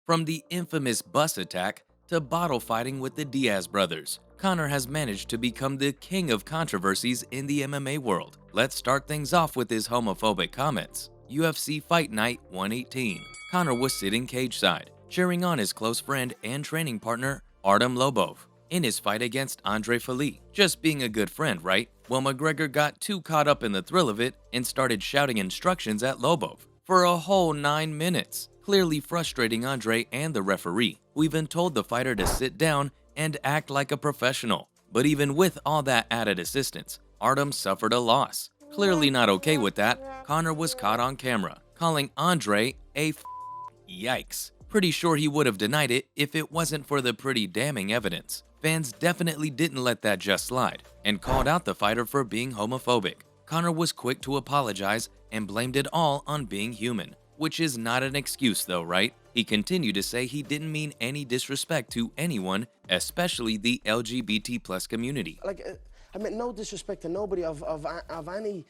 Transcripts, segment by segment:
From the infamous bus attack to bottle fighting with the Diaz brothers, Conor has managed to become the king of controversies in the MMA world. Let's start things off with his homophobic comments. UFC Fight Night 118. Conor was sitting cage side, cheering on his close friend and training partner, Artem Lobov, in his fight against Andre Fili. Just being a good friend, right? Well, McGregor got too caught up in the thrill of it and started shouting instructions at Lobov for a whole 9 minutes, clearly frustrating Andre and the referee, who even told the fighter to sit down and act like a professional. But even with all that added assistance, Artem suffered a loss. Clearly not okay with that, Conor was caught on camera, calling Andre a yikes. Pretty sure he would have denied it if it wasn't for the pretty damning evidence. Fans definitely didn't let that just slide and called out the fighter for being homophobic. Conor was quick to apologize and blamed it all on being human, which is not an excuse though, right? He continued to say he didn't mean any disrespect to anyone, especially the LGBT plus community. I meant no disrespect to nobody of any.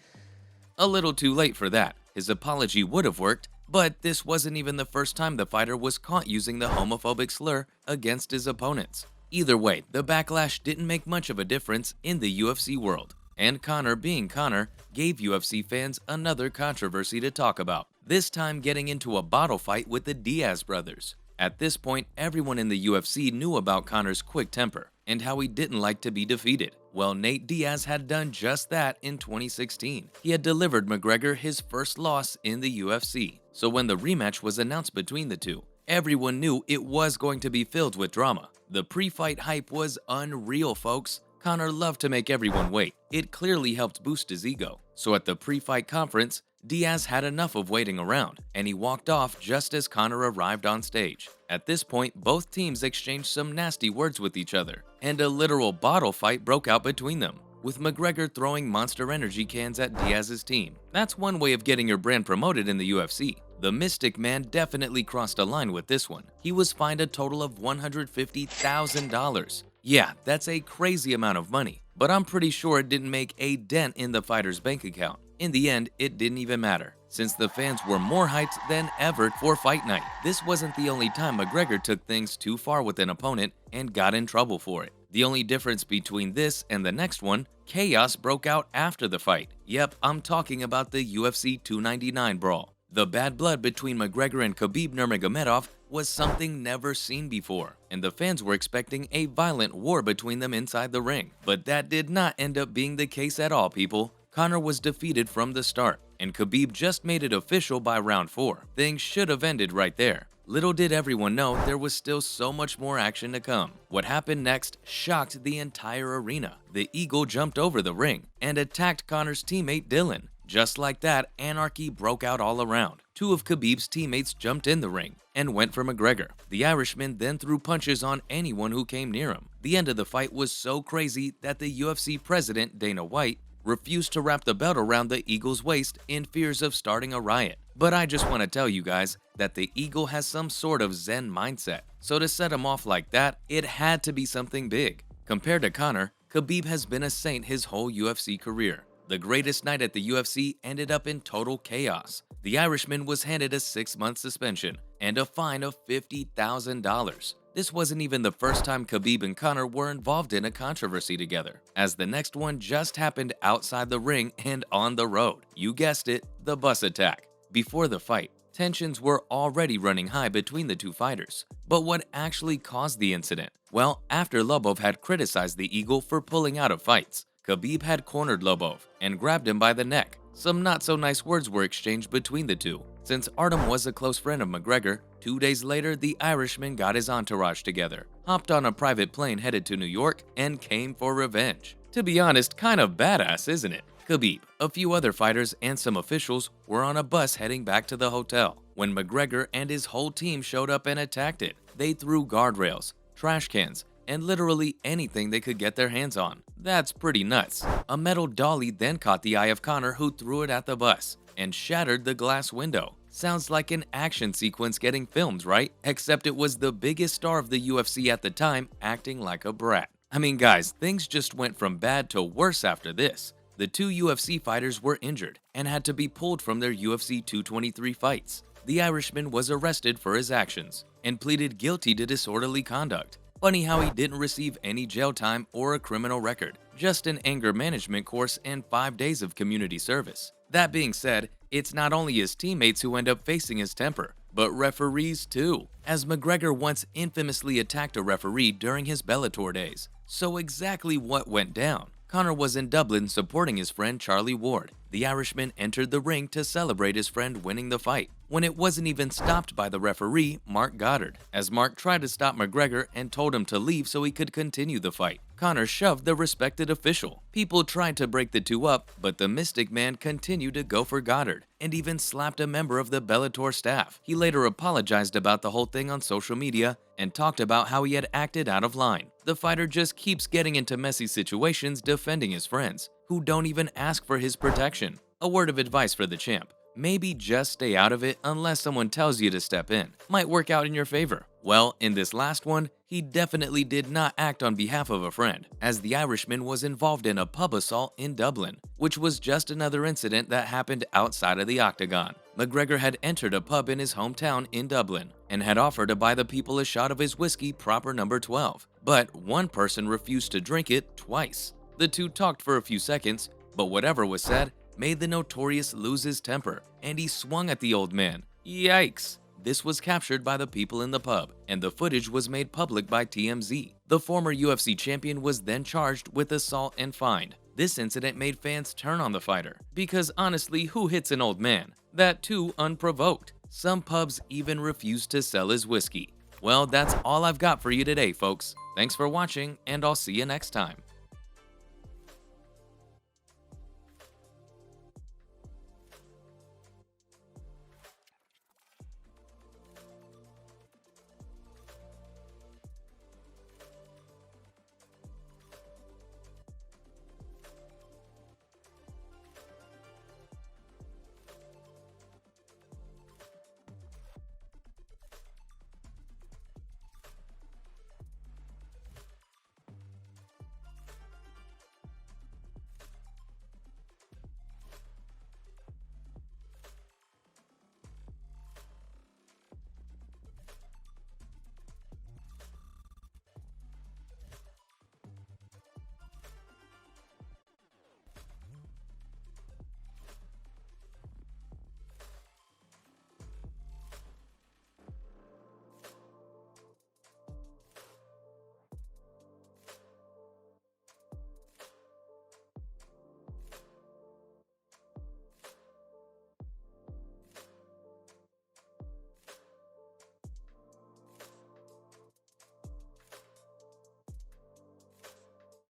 A little too late for that. His apology would have worked, but this wasn't even the first time the fighter was caught using the homophobic slur against his opponents. Either way, the backlash didn't make much of a difference in the UFC world, and Conor, being Conor, gave UFC fans another controversy to talk about, this time getting into a bottle fight with the Diaz brothers. At this point, everyone in the UFC knew about Conor's quick temper and how he didn't like to be defeated. Well, Nate Diaz had done just that in 2016. He had delivered McGregor his first loss in the UFC. So when the rematch was announced between the two, everyone knew it was going to be filled with drama. The pre-fight hype was unreal, folks. Conor loved to make everyone wait. It clearly helped boost his ego. So at the pre-fight conference, Diaz had enough of waiting around, and he walked off just as Conor arrived on stage. At this point, both teams exchanged some nasty words with each other, and a literal bottle fight broke out between them, with McGregor throwing Monster Energy cans at Diaz's team. That's one way of getting your brand promoted in the UFC. The Mystic Man definitely crossed a line with this one. He was fined a total of $150,000. Yeah, that's a crazy amount of money, but I'm pretty sure it didn't make a dent in the fighter's bank account. In the end, it didn't even matter, since the fans were more hyped than ever for Fight Night. This wasn't the only time McGregor took things too far with an opponent and got in trouble for it. The only difference between this and the next one, chaos broke out after the fight. Yep, I'm talking about the UFC 299 brawl. The bad blood between McGregor and Khabib Nurmagomedov was something never seen before, and the fans were expecting a violent war between them inside the ring. But that did not end up being the case at all, people. Conor was defeated from the start, and Khabib just made it official by round 4. Things should have ended right there. Little did everyone know there was still so much more action to come. What happened next shocked the entire arena. The Eagle jumped over the ring and attacked Conor's teammate Dylan. Just like that, anarchy broke out all around. Two of Khabib's teammates jumped in the ring and went for McGregor. The Irishman then threw punches on anyone who came near him. The end of the fight was so crazy that the UFC president, Dana White, refused to wrap the belt around the Eagle's waist in fears of starting a riot. But I just want to tell you guys that the Eagle has some sort of Zen mindset. So to set him off like that, it had to be something big. Compared to Conor, Khabib has been a saint his whole UFC career. The greatest night at the UFC ended up in total chaos. The Irishman was handed a 6-month suspension and a fine of $50,000. This wasn't even the first time Khabib and Conor were involved in a controversy together, as the next one just happened outside the ring and on the road. You guessed it, the bus attack. Before the fight, tensions were already running high between the two fighters. But what actually caused the incident? Well, after Lobov had criticized the Eagle for pulling out of fights, Khabib had cornered Lobov and grabbed him by the neck. Some not-so-nice words were exchanged between the two. Since Artem was a close friend of McGregor, 2 days later the Irishman got his entourage together, hopped on a private plane headed to New York, and came for revenge. To be honest, kind of badass, isn't it? Khabib, a few other fighters, and some officials were on a bus heading back to the hotel when McGregor and his whole team showed up and attacked it. They threw guardrails, trash cans, and literally anything they could get their hands on. That's pretty nuts. A metal dolly then caught the eye of Conor, who threw it at the bus and shattered the glass window. Sounds like an action sequence getting filmed, right? Except it was the biggest star of the UFC at the time acting like a brat. I mean guys, things just went from bad to worse after this. The two UFC fighters were injured and had to be pulled from their UFC 223 fights. the Irishman was arrested for his actions and pleaded guilty to disorderly conduct. Funny how he didn't receive any jail time or a criminal record, just an anger management course and 5 days of community service. That being said, it's not only his teammates who end up facing his temper, but referees too, as McGregor once infamously attacked a referee during his Bellator days. So exactly what went down? Conor was in Dublin supporting his friend Charlie Ward. The Irishman entered the ring to celebrate his friend winning the fight, when it wasn't even stopped by the referee, Mark Goddard, as Mark tried to stop McGregor and told him to leave so he could continue the fight. Conor shoved the respected official. People tried to break the two up, but the Mystic Man continued to go for Goddard, and even slapped a member of the Bellator staff. He later apologized about the whole thing on social media and talked about how he had acted out of line. The fighter just keeps getting into messy situations defending his friends, who don't even ask for his protection. A word of advice for the champ: maybe just stay out of it unless someone tells you to step in. Might work out in your favor. Well, in this last one, he definitely did not act on behalf of a friend, as the Irishman was involved in a pub assault in Dublin, which was just another incident that happened outside of the octagon. McGregor had entered a pub in his hometown in Dublin and had offered to buy the people a shot of his whiskey proper number 12, but one person refused to drink it twice. The two talked for a few seconds, but whatever was said made the Notorious lose his temper, and he swung at the old man. Yikes! This was captured by the people in the pub, and the footage was made public by TMZ. The former UFC champion was then charged with assault and fined. This incident made fans turn on the fighter, because honestly, who hits an old man? That too unprovoked. Some pubs even refused to sell his whiskey. Well, that's all I've got for you today, folks. Thanks for watching, and I'll see you next time.